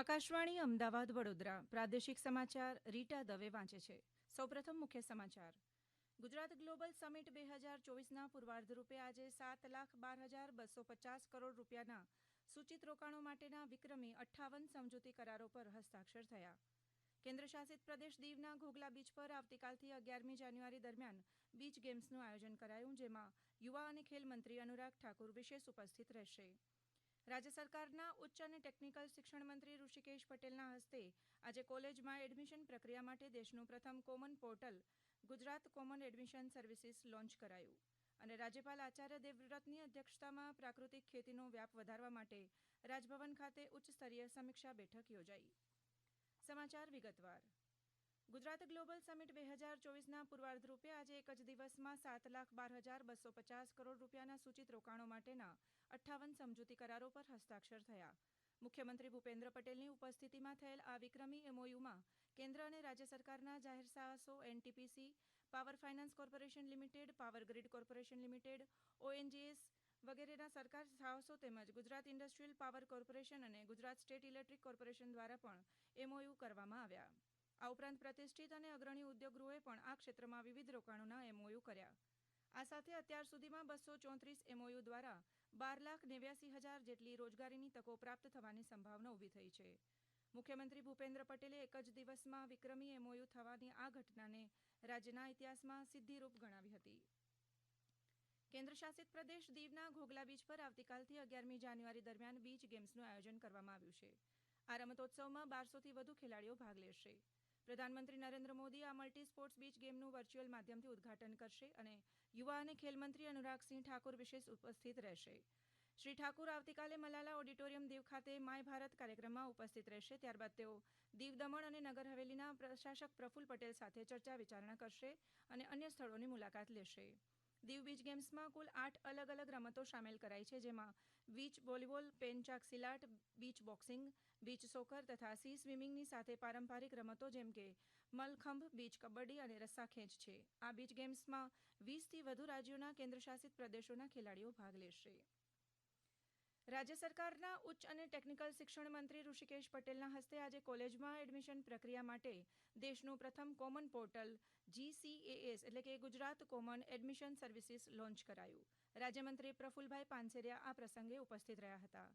આકાશવાણી અમદાવાદ વડોદરા પ્રાદેશિક સમાચાર રીટા દવે વાંચે છે. સૌપ્રથમ મુખ્ય સમાચાર. ગુજરાત ગ્લોબલ સમિટ 2024ના પૂર્વાર્ધ રૂપે આજે 7,12,250 કરોડ રૂપિયાના સૂચિત રોકાણો માટેના વિક્રમી 58 સમજૂતી કરારો પર હસ્તાક્ષર થયા. કેન્દ્રશાસિત પ્રદેશ દીવના ઘોઘલા બીચ પર આવતીકાલથી 11મી જાન્યુઆરી દરમિયાન બીચ ગેમ્સનું આયોજન કરાયું, જેમાં યુવા અને ખેલ મંત્રી અનુરાગ ઠાકુર વિશેષ ઉપસ્થિત રહેશે. રાજ્ય સરકારના ઉચ્ચ અને ટેકનિકલ શિક્ષણ મંત્રી ઋષિકેશ પટેલના હસ્તે આજે કોલેજમાં એડમિશન પ્રક્રિયા માટે દેશનું પ્રથમ common portal Gujarat common admission services launch કરાયું અને રાજ્યપાલ આચાર્ય દેવવ્રતની અધ્યક્ષતામાં પ્રાકૃતિક ખેતીનો વ્યાપ વધારવા માટે રાજભવન ખાતે ઉચ્ચ સ્તરીય સમીક્ષા બેઠક યોજાઈ. સમાચાર વિગતવાર. ગુજરાત ગ્લોબલ સમિટ 2024ના પૂર્વાર્ધ રૂપે આજે એક જ દિવસમાં 7,12,250 કરોડ રૂપિયાના સૂચિત રોકાણો માટેના 58 સમજૂતી કરારો પર હસ્તાક્ષર થયા. મુખ્યમંત્રી ભૂપેન્દ્ર પટેલની ઉપસ્થિતિમાં થયેલ આ વિક્રમી એમઓયુમાં કેન્દ્ર અને રાજ્ય સરકારના જાહેર સાહસો NTPC, power finance corporation limited, power grid corporation limited, ONGC વગેરેના સરકાર સાહસો તેમજ ગુજરાત ઇન્ડસ્ટ્રીયલ પાવર કોર્પોરેશન અને ગુજરાત સ્ટેટ ઇલેક્ટ્રિક કોર્પોરેશન દ્વારા પણ એમઓયુ કરવામાં આવ્યા. આ ઉપરાંત પ્રતિષ્ઠિત અને અગ્રણી ઉદ્યોગગૃહોએ પણ આ ક્ષેત્રમાં વિવિધ રોકાણોના એમઓયુ કર્યા. આ સાથે અત્યાર સુધીમાં 234 એમઓયુ દ્વારા 12,89,000 જેટલી રોજગારીની તકો પ્રાપ્ત થવાની સંભાવના ઊભી થઈ છે. મુખ્યમંત્રી ભૂપેન્દ્ર પટેલે એક જ દિવસમાં વિક્રમી એમઓયુ થવાની આ ઘટનાને રાજ્યના ઇતિહાસમાં સિદ્ધિરૂપ ગણાવી હતી. કેન્દ્રશાસિત પ્રદેશ દીવના ઘોઘલા બીચ પર આવતીકાલથી 11મી જાન્યુઆરી દરમિયાન બીચ ગેમ્સનું આયોજન કરવામાં આવ્યું છે. આ રમતોત્સવમાં 1200થી વધુ ખેલાડીઓ ભાગ લેશે. પ્રધાનમંત્રી નરેન્દ્ર મોદી આ મલ્ટી સ્પોર્ટ્સ બીચ ગેમનું વર્ચ્યુઅલ માધ્યમથી ઉદઘાટન કરશે અને યુવા અને ખેલ મંત્રી અનુરાગસિંહ ઠાકુર વિશેષ ઉપસ્થિત રહેશે. શ્રી ઠાકુર આવતીકાલે મલાલા ઓડિટોરિયમ દીવ ખાતે માય ભારત કાર્યક્રમમાં ઉપસ્થિત રહેશે. ત્યારબાદ તેઓ દીવ દમણ અને નગર હવેલીના પ્રશાસક પ્રફુલ્લ પટેલ સાથે ચર્ચા વિચારણા કરશે અને અન્ય સ્થળોની મુલાકાત લેશે. દીવ બીચ ગેમ્સમાં કુલ 8 અલગ અલગ રમતો સામેલ કરાઈ છે, જેમાં beach volleyball, pencak silat, beach boxing, beach soccer તથા સી સ્વિમિંગની સાથે પારંપરિક રમતો જેમ કે મલખંભ, બીચ કબડ્ડી અને રસ્સાખેંચ છે. આ બીચ ગેમ્સમાં 20થી વધુ રાજ્યોના કેન્દ્રશાસિત પ્રદેશોના ખેલાડીઓ ભાગ લેશે. રાજ્ય સરકારના ઉચ્ચ અને ટેકનિકલ શિક્ષણ મંત્રી ઋષિકેશ પટેલના હસ્તે આજે કોલેજમાં એડમિશન પ્રક્રિયા માટે દેશનું પ્રથમ કોમન પોર્ટલ GCAS એટલે કે Gujarat common admission services launch કરાયું. રાજ્યમંત્રી પ્રફુલભાઈ પાનસેરિયા આ પ્રસંગે ઉપસ્થિત રહ્યા હતા.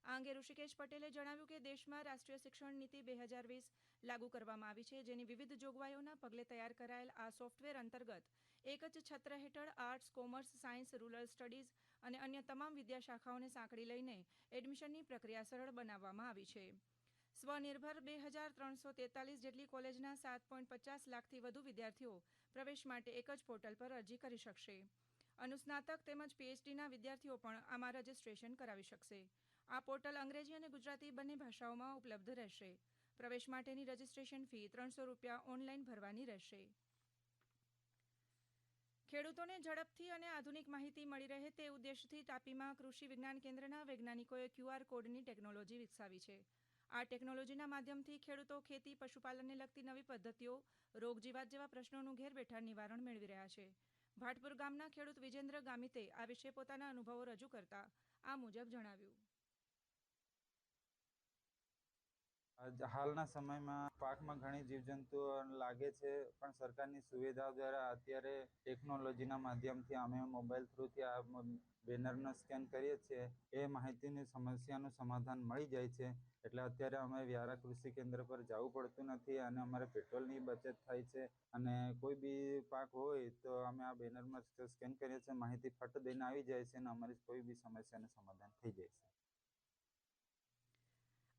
આ અંગે ઋષિકેશ પટેલે જણાવ્યું કે દેશમાં રાષ્ટ્રીય શિક્ષણ નીતિ 2020 લાગુ કરવામાં આવી છે, જેની વિવિધ જોગવાઈઓના પગલે તૈયાર કરાયેલ આ સોફ્ટવેર અંતર્ગત એક જ છત્ર હેઠળ arts, commerce, science, rural studies અને અન્ય તમામ વિદ્યાશાખાઓને સાંકળી લઈને એડમિશનની પ્રક્રિયા સરળ બનાવવામાં આવી છે. સ્વનિર્ભર 2,343 જેટલી કોલેજના 7.50 લાખથી વધુ વિદ્યાર્થીઓ પ્રવેશ માટે એક જ પોર્ટલ પર અરજી કરી શકશે. અનુસ્નાતક તેમજ પીએચડીના વિદ્યાર્થીઓ પણ આમાં રજીસ્ટ્રેશન કરાવી શકશે. આ પોર્ટલ અંગ્રેજી અને ગુજરાતી બંને ભાષાઓમાં ઉપલબ્ધ રહેશે. પ્રવેશ માટેની રજીસ્ટ્રેશન ફી ₹300 ઓનલાઈન ભરવાની રહેશે. ખેડૂતોને ઝડપથી અને આધુનિક માહિતી મળી રહે તે ઉદ્દેશથી તાપીમાં કૃષિ વિજ્ઞાન કેન્દ્રના વૈજ્ઞાનિકોએ QR કોડની ટેકનોલોજી વિકસાવી છે. આ ટેકનોલોજીના માધ્યમથી ખેડૂતો ખેતી, પશુપાલનને લગતી નવી પદ્ધતિઓ, રોગ જીવાત જેવા પ્રશ્નોનું ઘેર બેઠા નિવારણ મેળવી રહ્યા છે. ભાટપુર ગામના ખેડૂત વિજેન્દ્ર ગામિતે આ વિશે પોતાના અનુભવો રજૂ કરતા આ મુજબ જણાવ્યું. હાલના સમયમાં પાકમાં ઘણી જીવજંતુઓ લાગે છે, પણ સરકારની સુવિધાઓ દ્વારા અત્યારે ટેકનોલોજીના માધ્યમથી અમે મોબાઈલ થ્રુથી આ બેનરનો સ્કેન કરીએ છીએ. એ માહિતીની સમસ્યાનું સમાધાન મળી જાય છે. એટલે અત્યારે અમે વ્યારા કૃષિ કેન્દ્ર પર જવું પડતું નથી અને અમારે પેટ્રોલની બચત થાય છે. અને કોઈ બી પાક હોય તો અમે આ બેનરમાં સ્કેન કરીએ છીએ, માહિતી ફટ દઈને આવી જાય છે અને અમારી કોઈ બી સમસ્યાનું સમાધાન થઈ જાય છે.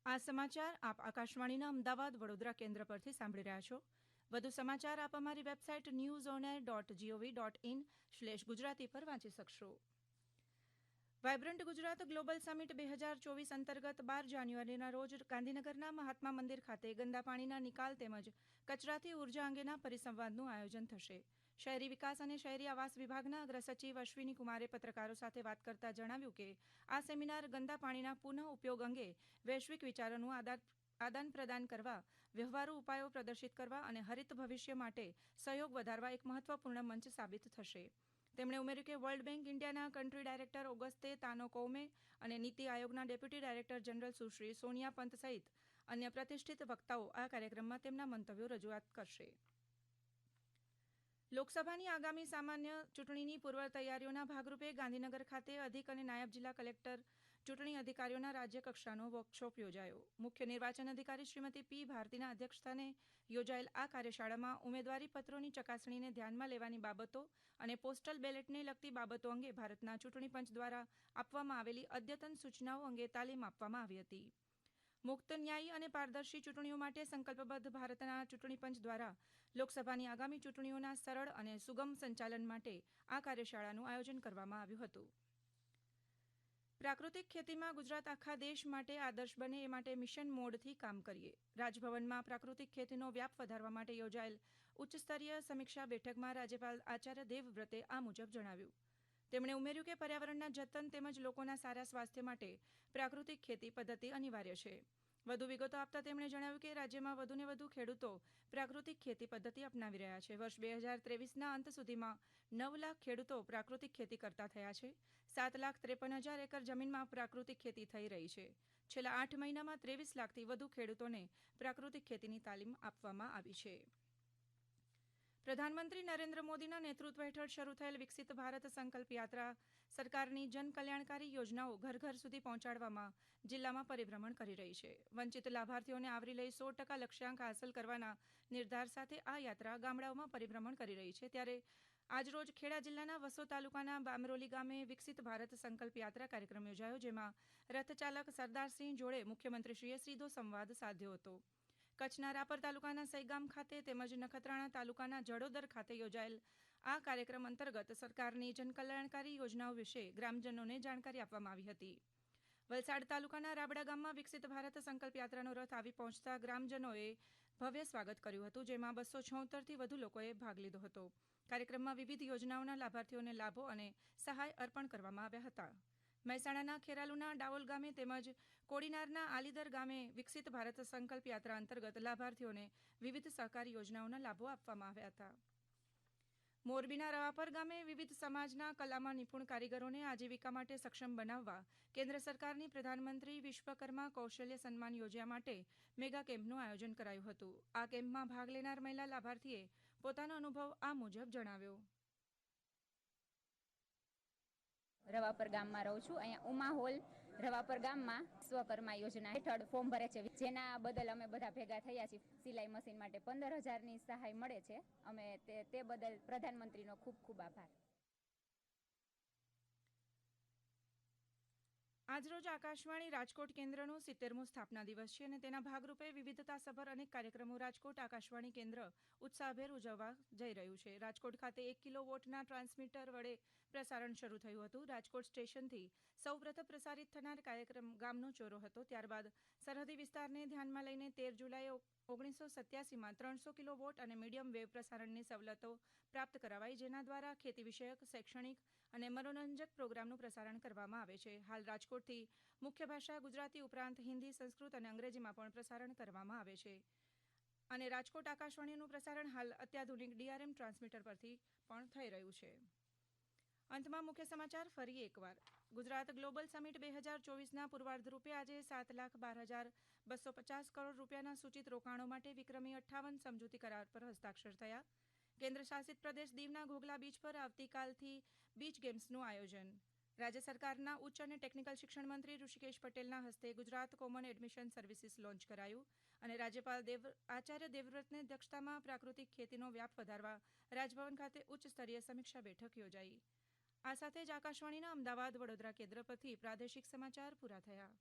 આ સમાચાર આપ આકાશવાણીના અમદાવાદ વડોદરા કેન્દ્ર પરથી સાંભળી રહ્યા છો. વધુ સમાચાર આપ અમારી વેબસાઇટ newsonair.gov.in/ગુજરાતી પર વાંચી શકશો. વાયબ્રન્ટ ગુજરાત ગ્લોબલ સમિટ 2024 અંતર્ગત 12 જાન્યુઆરીના રોજ ગાંધીનગરના મહાત્મા મંદિર ખાતે ગંદા પાણીના નિકાલ તેમજ કચરાથી ઉર્જા અંગેના પરિસંવાદનું આયોજન થશે. શહેરી વિકાસ અને શહેરી આવાસ વિભાગના અગ્ર સચિવ અશ્વિની કુમારે પત્રકારો સાથે વાત કરતા જણાવ્યું કે આ સેમિનાર ગંદા પાણીના પુનઃ ઉપયોગ અંગે વૈશ્વિક વિચારોનું આદાન પ્રદાન કરવા, વ્યવહારુ ઉપાયો પ્રદર્શિત કરવા અને હરિત ભવિષ્ય માટે સહયોગ વધારવા એક મહત્વપૂર્ણ મંચ સાબિત થશે. તેમણે ઉમેર્યું કે વર્લ્ડ બેંક ઇન્ડિયાના કન્ટ્રી ડાયરેક્ટર ઓગસ્તે તાનો કૌમે અને નીતિ આયોગના ડેપ્યુટી ડાયરેક્ટર જનરલ સુશ્રી સોનિયા પંત સહિત અન્ય પ્રતિષ્ઠિત વક્તાઓ આ કાર્યક્રમમાં તેમના મંતવ્યો રજૂઆત કરશે. લોકસભાની આગામી સામાન્ય ચૂંટણીની પૂર્વ તૈયારીઓના ભાગરૂપે ગાંધીનગર ખાતે અધિક અને નાયબ જિલ્લા કલેક્ટર ચૂંટણી અધિકારીઓના રાજ્યકક્ષાનો વર્કશોપ યોજાયો. મુખ્ય નિર્વાચન અધિકારી શ્રીમતી પી ભારતીના અધ્યક્ષસ્થાને યોજાયેલ આ કાર્યશાળામાં ઉમેદવારી પત્રોની ચકાસણીને ધ્યાનમાં લેવાની બાબતો અને પોસ્ટલ બેલેટને લગતી બાબતો અંગે ભારતના ચૂંટણી પંચ દ્વારા આપવામાં આવેલી અદ્યતન સૂચનાઓ અંગે તાલીમ આપવામાં આવી હતી. મુક્ત, ન્યાયી અને પારદર્શી ચૂંટણીઓ માટે સંકલ્પબદ્ધ ભારતના ચૂંટણી પંચ દ્વારા લોકસભાની આગામી ચૂંટણીઓના સરળ અને સુગમ સંચાલન માટે આ કાર્યશાળાનું આયોજન કરવામાં આવ્યું હતું. પ્રાકૃતિક ખેતીમાં ગુજરાત આખા દેશ માટે આદર્શ બને એ માટે મિશન મોડથી કામ કરીએ. રાજભવનમાં પ્રાકૃતિક ખેતીનો વ્યાપ વધારવા માટે યોજાયેલ ઉચ્ચસ્તરીય સમીક્ષા બેઠકમાં રાજ્યપાલ આચાર્ય દેવવ્રતે આ મુજબ જણાવ્યું. તેમણે ઉમેર્યું કે પર્યાવરણના જતન તેમજ લોકોના સારા સ્વાસ્થ્ય માટે પ્રાકૃતિક ખેતી પદ્ધતિ અનિવાર્ય છે. વધુ વિગતો આપતા તેમણે જણાવ્યું કે રાજ્યમાં વધુને વધુ ખેડૂતો પ્રાકૃતિક ખેતી પદ્ધતિ અપનાવી રહ્યા છે. વર્ષ 2023ના અંત સુધીમાં 9 લાખ ખેડૂતો પ્રાકૃતિક ખેતી કરતા થયા છે. 7,53,000 એકર જમીનમાં પ્રાકૃતિક ખેતી થઈ રહી છે. છેલ્લા 8 મહિનામાં 23 લાખથી વધુ ખેડૂતોને પ્રાકૃતિક ખેતીની તાલીમ આપવામાં આવી છે. પ્રધાનમંત્રી નરેન્દ્ર મોદીના નેતૃત્વ હેઠળ શરૂ થયેલ વિકસિત ભારત સંકલ્પ યાત્રા સરકારની જનકલ્યાણકારી યોજનાઓ ઘર ઘર સુધી પહોંચાડવામાં જિલ્લામાં પરિભ્રમણ કરી રહી છે. વંચિત લાભાર્થીઓને આવરી લઈ 100% લક્ષ્યાંક હાંસલ કરવાના નિર્ધાર સાથે આ યાત્રા ગામડાઓમાં પરિભ્રમણ કરી રહી છે. ત્યારે આજરોજ ખેડા જિલ્લાના વસો તાલુકાના બામરોલી ગામે વિકસિત ભારત સંકલ્પ યાત્રા કાર્યક્રમ યોજાયો, જેમાં રથચાલક સરદારસિંહ જોડે મુખ્યમંત્રીશ્રીએ સીધો સંવાદ સાધ્યો હતો. કચ્છના રાપર તાલુકાના સૈગામ ખાતે તેમજ નખત્રાણા તાલુકાના જડોદર ખાતે યોજાયેલ આ કાર્યક્રમ અંતર્ગત સરકારની જનકલ્યાણકારી યોજનાઓ વિશે ગ્રામજનોને જાણકારી આપવામાં આવી હતી. વલસાડ તાલુકાના રાબડા ગામમાં વિકસિત ભારત સંકલ્પ યાત્રાનો રથ આવી પહોંચતા ગ્રામજનોએ ભવ્ય સ્વાગત કર્યું હતું, જેમાં 276થી વધુ લોકોએ ભાગ લીધો હતો. કાર્યક્રમમાં વિવિધ યોજનાઓના લાભાર્થીઓને લાભો અને સહાય અર્પણ કરવામાં આવ્યા હતા. મહેસાણાના ખેરાલુના ડાવોલ ગામે તેમજ કોડીનારના આલીદર ગામે વિકસિત ભારત સંકલ્પ યાત્રા અંતર્ગત લાભાર્થીઓને વિવિધ સહકારી યોજનાઓના લાભો આપવામાં આવ્યા હતા. મોરબીના રવાપર ગામે વિવિધ સમાજના કલામાં નિપુણ કારીગરોને આજીવિકા માટે સક્ષમ બનાવવા કેન્દ્ર સરકારની પ્રધાનમંત્રી વિશ્વકર્મા કૌશલ્ય સન્માન યોજના માટે મેગા કેમ્પનું આયોજન કરાયું હતું. આ કેમ્પમાં ભાગ લેનાર મહિલા લાભાર્થીએ પોતાનો અનુભવ આ મુજબ જણાવ્યો. રવાપર ગામમાં રહું છું. અહીંયા ઉમા હોલ રવાપર ગામમાં વિશ્વકર્મા યોજના હેઠળ ફોર્મ ભરે છે, જેના બદલ અમે બધા ભેગા થયા છીએ. સિલાઈ મશીન માટે 15,000ની સહાય મળે છે. અમે તે બદલ પ્રધાનમંત્રીનો ખૂબ ખૂબ આભાર. આજરોજ આકાશવાણી રાજકોટ કેન્દ્રનો 70મો સ્થાપના દિવસ છે અને તેના ભાગરૂપે વિવિધતાસભર અનેક કાર્યક્રમો રાજકોટ આકાશવાણી કેન્દ્ર ઉત્સાહભેર ઉજવવા જઈ રહ્યું છે. રાજકોટ ખાતે 1 કિલોવોટના ટ્રાન્સમીટર વડે પ્રસારણ શરૂ થયું હતું. રાજકોટ સ્ટેશનથી સૌપ્રથમ પ્રસારિત થનાર કાર્યક્રમ ગામનો ચોરો હતો. ત્યારબાદ સરહદી વિસ્તારને ધ્યાનમાં લઈને 13 જુલાઈએ 1987માં 300 કિલોવોટ અને મીડિયમ વેવ પ્રસારણની સવલતો પ્રાપ્ત કરાવાઈ, જેના દ્વારા ખેતી વિષયક, શૈક્ષણિક અને મનોરંજક પ્રોગ્રામનું પ્રસારણ કરવામાં આવે છે. હાલ રાજકોટથી મુખ્ય ભાષા ગુજરાતી ઉપરાંત હિન્દી, સંસ્કૃત અને અંગ્રેજીમાં પણ પ્રસારણ કરવામાં આવે છે અને રાજકોટ આકાશવાણીનું પ્રસારણ હાલ અત્યાધુનિક DRM ટ્રાન્સમીટર પરથી પણ થઈ રહ્યું છે. અંતમાં મુખ્ય સમાચાર ફરી એકવાર. ગુજરાત ગ્લોબલ સમિટ 2024ના પૂર્વાર્ધ રૂપે આજે 7,12,250 કરોડ રૂપિયાના સૂચિત રોકાણો માટે વિક્રમી 58 સમજૂતી કરાર પર હસ્તાક્ષર થયા. કેન્દ્ર શાસિત પ્રદેશ દીવના ઘોઘલા બીચ પર આવતીકાલથી બીચ ગેમ્સનું આયોજન. રાજ્ય સરકારના ઉચ્ચ અને ટેકનિકલ શિક્ષણ મંત્રી ઋષિકેશ પટેલના હસ્તે Gujarat common admission services launch કરાયું અને રાજ્યપાલ આચાર્ય દેવવ્રતની અધ્યક્ષતામાં પ્રાકૃતિક ખેતીનો વ્યાપ વધારવા રાજભવન ખાતે ઉચ્ચ સ્તરીય સમીક્ષા બેઠક યોજાઈ. આ સાથે જ આકાશવાણીના અમદાવાદ વડોદરા કેન્દ્ર પરથી પ્રાદેશિક સમાચાર પૂરા થયા.